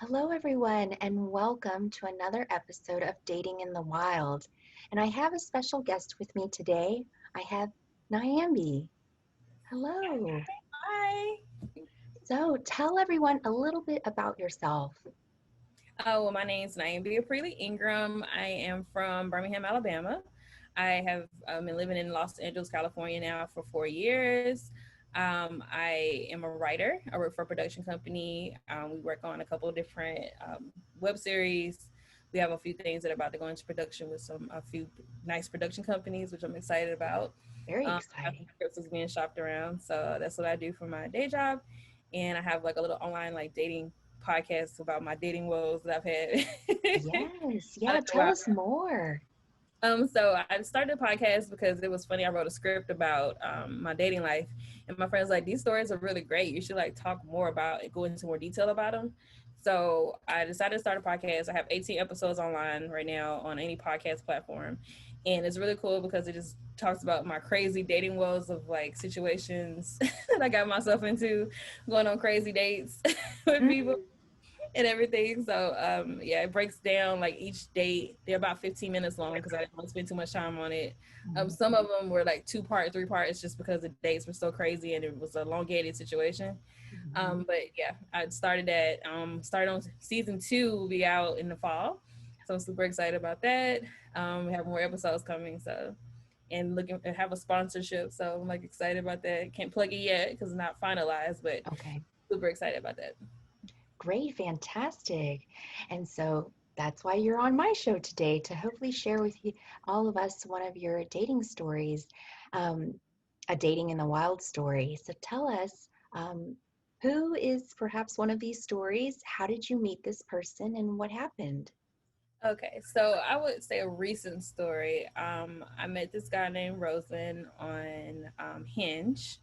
Hello, everyone, and welcome to another episode of Dating in the Wild. And I have a special guest with me today. I have Niambi. Hello. Hi. So, tell everyone a little bit about yourself. Well, my name is Niambi Ingram. I am from Birmingham, Alabama. I have been living in Los Angeles, California now for 4 years. I am a writer. I work for a production company. We work on a couple of different web series. We have a few things that are about to go into production with a few nice production companies, which I'm excited about. Very I have exciting. scripts is being shopped around, so that's what I do for my day job. And I have like a little online like dating podcast about my dating woes that I've had. Yes. I Yeah. don't know Tell why. us more. So I started a podcast because it was funny. I wrote a script about my dating life, and my friends like these stories are really great. You should like talk more about it, go into more detail about them. So I decided to start a podcast. I have 18 episodes online right now on any podcast platform, and it's really cool because it just talks about my crazy dating woes of like situations that I got myself into, going on crazy dates with people Mhm. and everything. So yeah, it breaks down like each date. They're about 15 minutes long because I didn't want to spend too much time on it. Some of them were like 2 part, 3 part. It's just because the dates were so crazy and it was a elongated situation. Mhm. But yeah, I started that. Started on season 2 will be out in the fall, so I'm super excited about that. We have more episodes coming, so and looking to have a sponsorship. So I'm like excited about that. Can't plug it yet because it's not finalized, but Okay. super excited about that. Great. Fantastic. And so, that's why you're on my show today to hopefully share with you, all of us, one of your dating stories. Um, a dating in the wild story. So tell us, um, who is perhaps one of these stories? How did you meet this person and what happened? Okay, so I would say a recent story. I met this guy named Rosen on Hinge,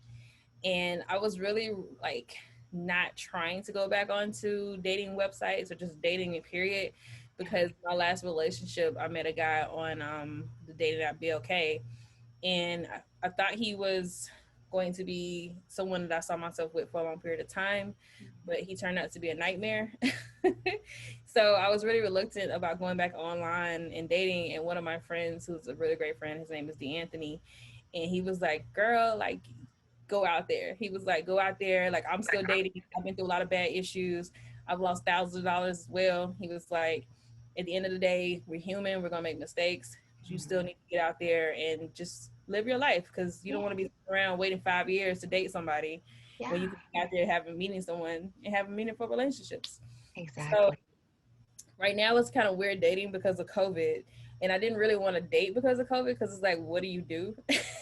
and I was really like not trying to go back onto dating websites or just dating in period because my last relationship, I met a guy on the dating app BLK, and I thought he was going to be someone that I saw myself with for a long period of time, but he turned out to be a nightmare. So I was really reluctant about going back online and dating. And one of my friends, who's a really great friend, his name is DeAnthony, and he was like, "Girl, like, go out there." He was like, "Go out there. Like, I'm still dating. I've been through a lot of bad issues. I've lost thousands of dollars as well." He was like, "At the end of the day, we're human. We're gonna make mistakes. But you still Mhm. need to get out there and just live your life because you don't Yeah, want to be around waiting 5 years to date somebody when you yeah, can be out there having meeting someone and having meaningful relationships." So exactly. right now it's kind of weird dating because of COVID. And I didn't really want to date because of COVID because it's like, what do you do?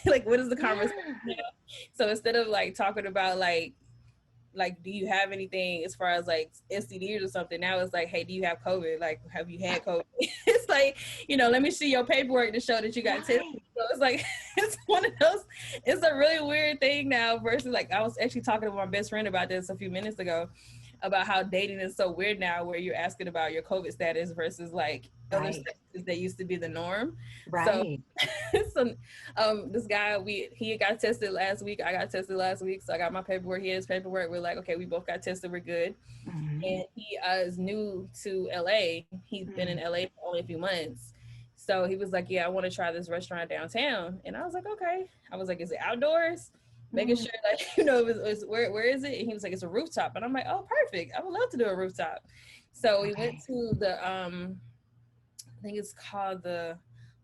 Like, what is the conversation Yeah, now? So instead of like talking about like, do you have anything as far as like STDs or something? Now it's like, hey, do you have COVID? Like, have you had COVID? It's like, let me see your paperwork to show that you got tested. right. So it's like, it's one of those, it's a really weird thing now versus like, I was actually talking to my best friend about this a few minutes ago about how dating is so weird now where you're asking about your COVID status versus like other Right, statuses that used to be the norm. So right. so this guy, he got tested last week. I got tested last week. So I got my paperwork. He had his paperwork. We're like, okay, we both got tested. We're good. Mhm. And he is new to LA. He's been in Mhm. LA for only a few months. So he was like, yeah, I want to try this restaurant downtown. And I was like, okay. I was like, is it outdoors? Making Mhm. sure like, where is it? And he was like, it's a rooftop. And I'm like, oh, perfect. I would love to do a rooftop. So we went Okay, to the I think it's called the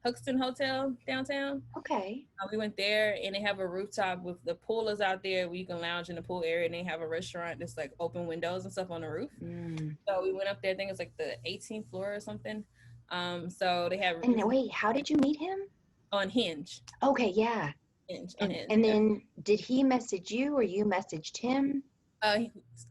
Huxton Hotel downtown. okay. We went there and they have a rooftop with the pool is out there where you can lounge in the pool area, and they have a restaurant that's like open windows and stuff on the roof. Mm. So we went up there. I think it's like the 18th floor or something. So they have And wait, how did you meet him? on Hinge, Okay, yeah. on And Hinge. and Yeah. then did he message you or you messaged him? Uh,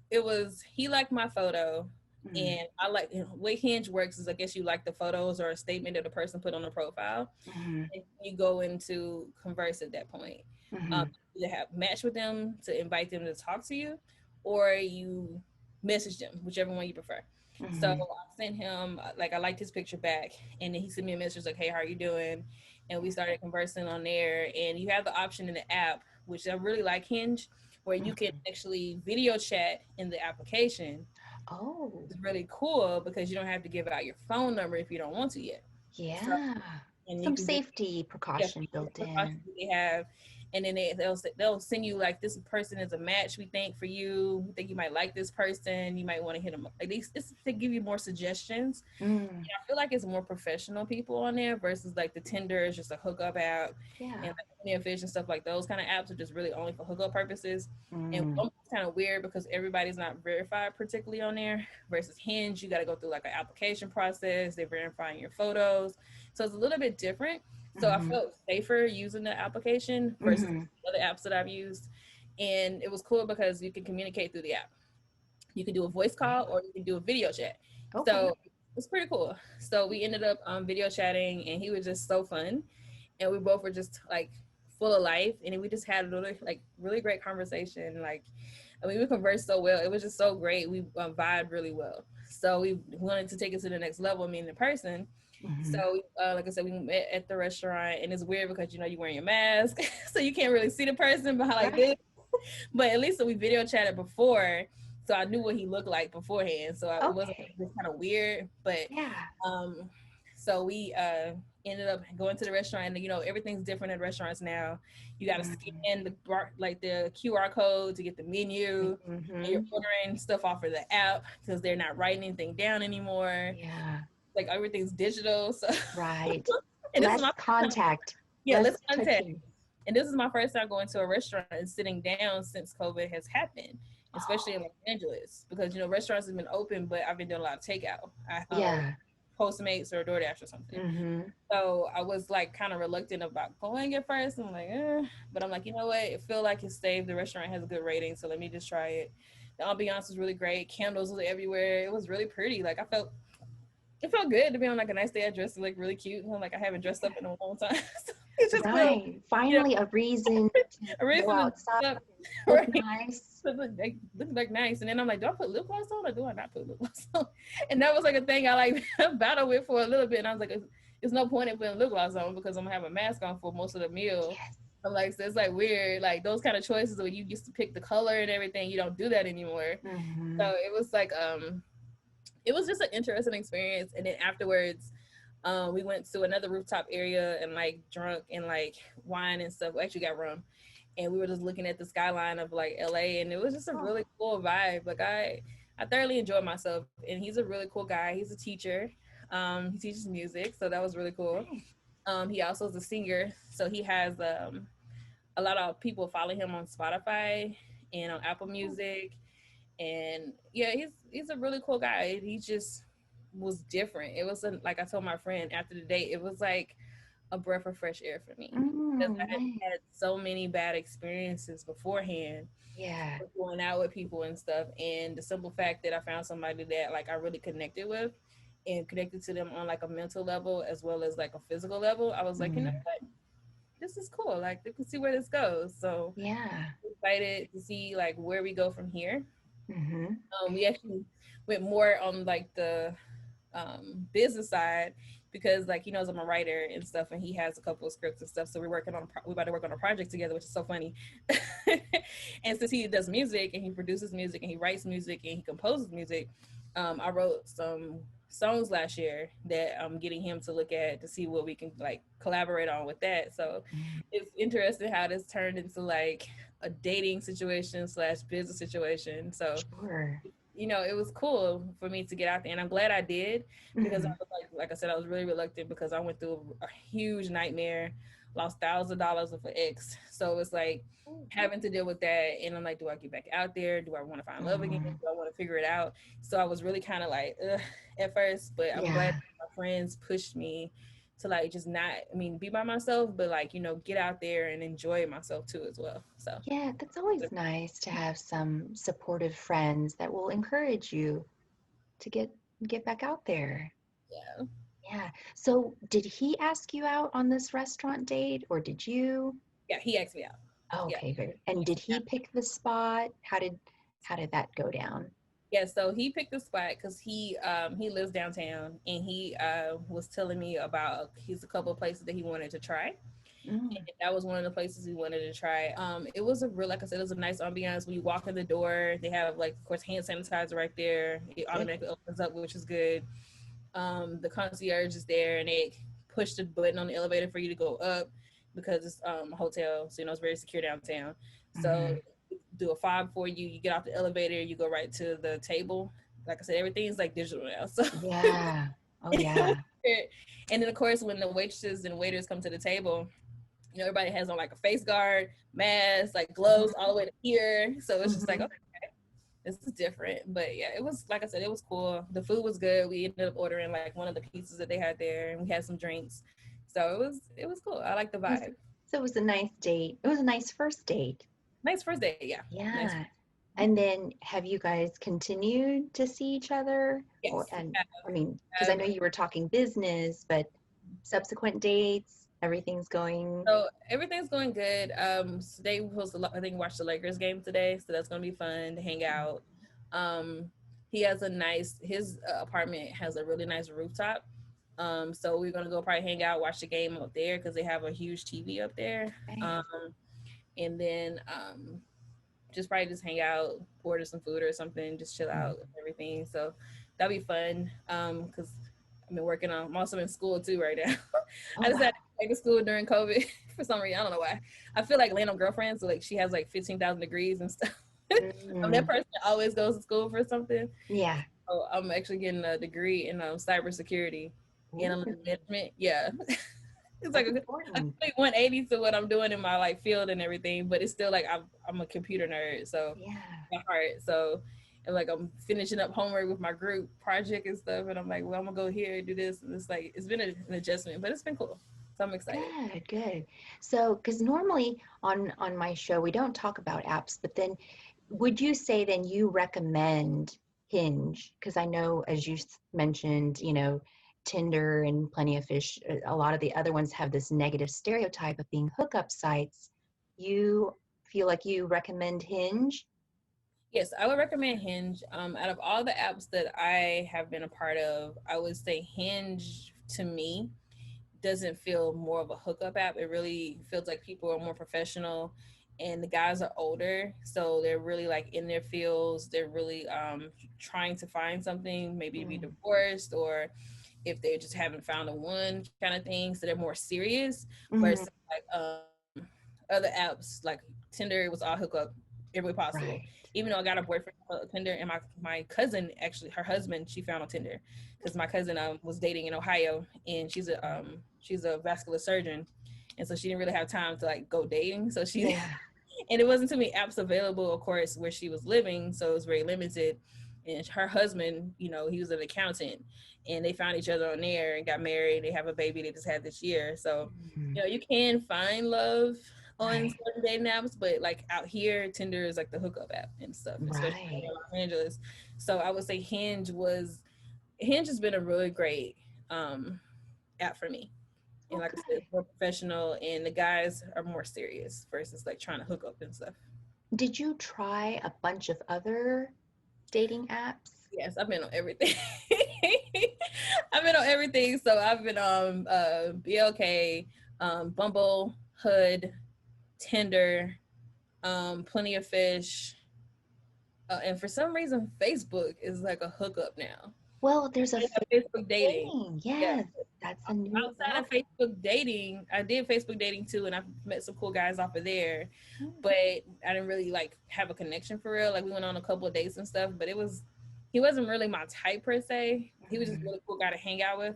it was he liked my photo, Mm. and I like the way Hinge works is I guess you like the photos or a statement that the person put on the profile, Mhm. and you go into converse at that point. Um, Mhm. you have match with them to invite them to talk to you, or you message them, whichever one you prefer. So Mhm. I sent him like I liked his picture back, and then he sent me a message like, "Hey, how are you doing?" And we started conversing on there. And you have the option in the app, which I really like Hinge, where you can Mhm. actually video chat in the application. Oh, It's really cool because you don't have to give out your phone number if you don't want to yet. So, yeah. and you Some can just safety yes, precaution built precautions in. they have, and then they'll send you like this person is a match we think for you. We think you might like this person. You might want to hit them. At least it's to give you more suggestions. Mm, I feel like it's more professional people on there versus like the Tinder is just a hookup app, and yeah. like Plenty of Fish and stuff like those kind of apps are just really only for hookup purposes. And Mm, Bumble's kind of weird because everybody's not verified particularly on there. Versus Hinge, you got to go through like an application process. They're verifying your photos, so it's a little bit different. So I mm-hmm, felt safer using the application versus mm-hmm. other apps that I've used, and it was cool because you can communicate through the app. You can do a voice call or you can do a video chat. Okay. So it's pretty cool. So we ended up video chatting, and he was just so fun, and we both were just like full of life, and we just had a really great conversation. Like, I mean, we conversed so well. It was just so great. We vibed really well. So we wanted to take it to the next level, meeting in person. Mm-hmm. So, like I said, we met at the restaurant, and it's weird because you're wearing your mask, so you can't really see the person behind like Right. this. But at least we video chatted before, so I knew what he looked like beforehand. So it wasn't Okay. just kind of weird. But Yeah. um, so we ended up going to the restaurant, and everything's different at restaurants now. You got to scan the QR code to get the menu, and you're Mm-hmm. ordering stuff off of the app because they're not writing anything down anymore. Yeah. Like everything's digital. So Right. and this is Less my first time. contact, Yeah, less let's contact. touching. And this is my first time going to a restaurant and sitting down since COVID has happened, especially in Oh, Los Angeles, because restaurants have been open, but I've been doing a lot of takeout. yeah. Postmates or DoorDash or something. Mm-hmm. So I was like kind of reluctant about going at first. I'm like, but I'm like, you know what? It feel like it's safe. The restaurant has a good rating, so let me just try it. The ambiance was really great. Candles was everywhere. It was really pretty. Like it felt good to be on like a nice day. I dressed like really cute. I'm like I haven't dressed up in a long time. So it just felt, Right. you know, Finally, a reason to a go reason to outside dress up, and look right? nice. So look like nice. And then I'm like, do I put lip gloss on or do I not put lip gloss on? And that was like a thing I like battled with for a little bit. And I was like, there's no point in putting lip gloss on because I'm gonna have a mask on for most of the meal. Yes. I'm like, so it's like weird, like those kind of choices where you used to pick the color and everything, you don't do that anymore. Mm-hmm. So it was like it was just an interesting experience. And then afterwards, we went to another rooftop area and like drunk and like wine and stuff. We actually got rum, and we were just looking at the skyline of like LA, and it was just a Oh, really cool vibe. Like I thoroughly enjoyed myself, and he's a really cool guy. He's a teacher. He teaches music, so that was really cool. nice. He also is a singer, so he has a lot of people follow him on Spotify and on Apple Oh, Music, and yeah, he's a really cool guy. He just was different. It was like I told my friend after the date, it was like a breath of fresh air for me because I had nice. had so many bad experiences beforehand Yeah. with going out with people and stuff, and the simple fact that I found somebody that like I really connected with and connected to them on like a mental level as well as like a physical level, I was like, you know Mm. what, this is cool. Like, we can see where this goes. So Yeah. excited to see like where we go from here. Mm-hmm. We actually went more on like the business side because like he knows I'm a writer and stuff, and he has a couple of scripts and stuff. So we're about to work on a project together, which is so funny. And since he does music and he produces music and he writes music and he composes music, I wrote some songs last year that I'm getting him to look at to see what we can like collaborate on with that. So Mm. it's interesting how this turned into like a dating situation slash business situation. So Sure. it was cool for me to get out there, and I'm glad I did because I Mm-hmm. was like I said, I was really reluctant because I went through a huge nightmare, lost thousands of dollars with an ex. So it's like having to deal with that, and I'm like, do I get back out there? Do I want to find love again? Mm-hmm. Do I want to figure it out? So I was really kind of like ugh, at first, but I'm glad Yeah. my friends pushed me to like just not, I mean, be by myself, but like get out there and enjoy myself too as well. So Yeah, that's always nice to have some supportive friends that will encourage you to get back out there. yeah. Yeah. So, did he ask you out on this restaurant date or did you? Yeah, he asked me out. Oh, Yeah. okay, good. And did he pick the spot? How did that go down? Yeah, so he picked the spot because he lives downtown, and he was telling me about he's a couple of places that he wanted to try, Mm, That was one of the places we wanted to try. It was a real, like I said, it was a nice ambiance. When you walk in the door, they have like, of course, hand sanitizer right there. It good. automatically opens up, which is good. The concierge is there, and they push the button on the elevator for you to go up because it's a hotel, so it's very secure downtown. So Hmm. do a fob for you. You get off the elevator, you go right to the table. Like I said, everything's like digital now. So Yeah. Oh, yeah. and then of course when the waitresses and waiters come to the table, everybody has on like a face guard, mask, like gloves all the way to here. So it's just like, Hmm. okay, this is different. But yeah, it was, like I said, it was cool. The food was good. We ended up ordering like one of the pizzas that they had there, and we had some drinks. So it was cool. I like the vibe. So it was a nice date. It was a nice first date. Nice first day, yeah. Nice. Yeah. And then have you guys continued to see each other? Or, Yes. and I mean, because I Have, know you were talking business, but subsequent dates, everything's going so everything's going good. Today we supposed to, I think, watch the Lakers game today, so that's gonna be fun to hang out. Um, he has a nice, his apartment has a really nice rooftop. So we're gonna go probably hang out, watch the game up there because they have a huge TV up there. nice. Um, and then just probably just hang out, order some food or something, just chill Mm. out and everything. So that'll be fun. Because I've been working on, I'm also in school too right now. Oh, I wow. decided to go to school during COVID for some reason. I don't know why. I feel like Lano girlfriend, so like she has like 15,000 degrees and stuff. I'm that Mm. person that always goes to school for something. Yeah. So I'm actually getting a degree in cybersecurity and Ooh, management. Yeah. It's like that's a important. complete 180 to what I'm doing in my like field and everything, but it's still like I'm a computer nerd, so Yeah. my heart. So and like I'm finishing up homework with my group project and stuff, and I'm like, well, I'm gonna go here and do this, and it's like it's been an adjustment, but it's been cool. So I'm excited. Good, good. So, because normally on my show we don't talk about apps, but then would you say then you recommend Hinge? Because I know, as you mentioned, Tinder and Plenty of Fish, a lot of the other ones have this negative stereotype of being hookup sites. You feel like you recommend Hinge? Yes, I would recommend Hinge. Out of all the apps that I have been a part of, I would say Hinge to me doesn't feel more of a hookup app. It really feels like people are more professional and the guys are older. So they're really like in their fields. They're really trying to find something, maybe be Mm, divorced or if they just haven't found a one kind of thing. So they're more serious mhm. versus like other apps like Tinder. It was all hookup every way possible. Right. Even though I got a boyfriend on Tinder, and my cousin actually, her husband, she found on Tinder because my cousin was dating in Ohio, and she's a vascular surgeon, and so she didn't really have time to like go dating. So she Yeah. and it wasn't too many apps available, of course, where she was living, so it was very limited. And her husband, he was an accountant, and they found each other on there and got married. They have a baby they just had this year. So, Mhm. you can find love on Right. certain dating apps, but like out here, Tinder is like the hookup app and stuff, especially Right. in Los Angeles. So I would say Hinge has been a really great app for me. And like I said, Okay. it's more professional, and the guys are more serious versus like trying to hook up and stuff. Did you try a bunch of other dating apps? Yes, I've been on everything. I've been on everything. So I've been on BLK, Bumble, Hood, Tinder, Plenty of Fish, and for some reason Facebook is like a hookup now. Well, there's a Facebook dating. dating. Yeah. Yes, that's a new Outside app. of Facebook dating, I did Facebook dating too, and I met some cool guys off of there. Mm, But I didn't really like have a connection for real. Like we went on a couple of dates and stuff, but he wasn't really my type per se. He was just a mhm. really cool guy to hang out with.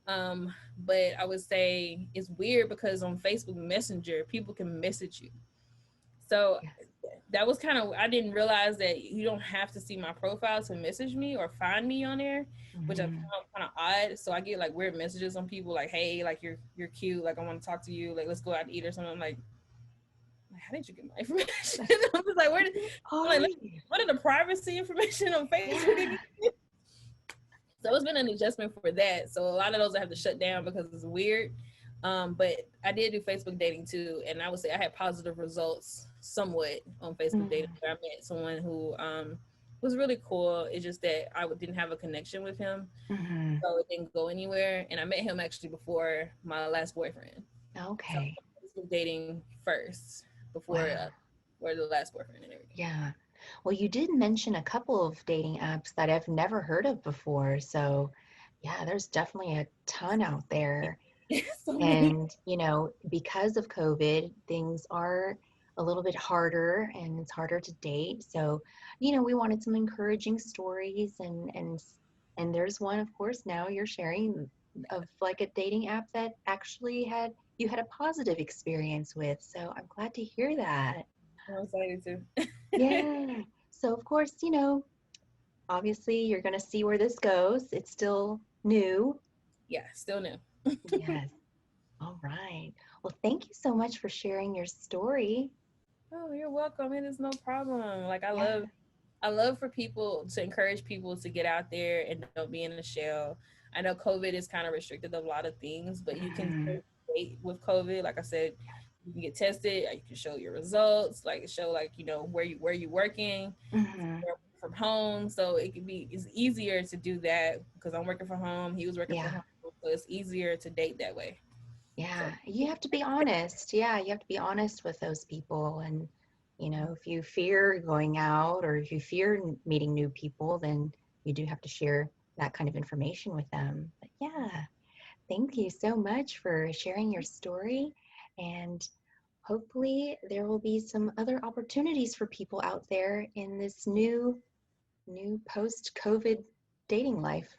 But I would say it's weird because on Facebook Messenger, people can message you. So Yes. that was kind of, I didn't realize that you don't have to see my profile to message me or find me on there, which I Mhm. found kind of odd. So I get like weird messages on people like, hey, like you're cute, like I want to talk to you, like let's go out to eat or something. I'm like, how did you get my information? I was like, where did, Who I'm are like, you? what are the privacy information on Facebook Yeah. again? So it's been an adjustment for that. So a lot of those I have to shut down because it's weird. But I did do Facebook dating too, and I would say I had positive results somewhat on Facebook dating. Mm, Where I met someone who was really cool. It's just that I didn't have a connection with him, mhm. so it didn't go anywhere. And I met him actually before my last boyfriend. So Okay. was dating first before Wow. or the last boyfriend and everything. Yeah. Well, you did mention a couple of dating apps that I've never heard of before. So, yeah, there's definitely a ton out there. So many. And, because of COVID, things are a little bit harder and it's harder to date. So, we wanted some encouraging stories and there's one, of course, now you're sharing of like a dating app that actually you had a positive experience with. So I'm glad to hear that. I'm excited too. Yeah. So of course, obviously you're going to see where this goes. It's still new. Yeah, still new. Yes. All right. Well, thank you so much for sharing your story. Oh, you're welcome. It is no problem. Like Yeah. I love for people to encourage people to get out there and don't be in a shell. I know COVID is kind of restricted a lot of things, but you can Mhm. still date with COVID. Like I said, you can get tested. You can show your results. Like show like where you working Mhm. from home. So it's easier to do that because I'm working from home. He was working from Yeah. home, so it's easier to date that way. So Yeah. You have to be honest. Yeah, you have to be honest with those people and if you fear going out or if you fear meeting new people, then you do have to share that kind of information with them. But yeah, thank you so much for sharing your story and hopefully there will be some other opportunities for people out there in this new post-COVID dating life.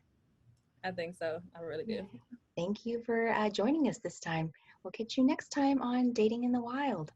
I think so. I really Yeah. do. Thank you for joining us this time. We'll catch you next time on Dating in the Wild.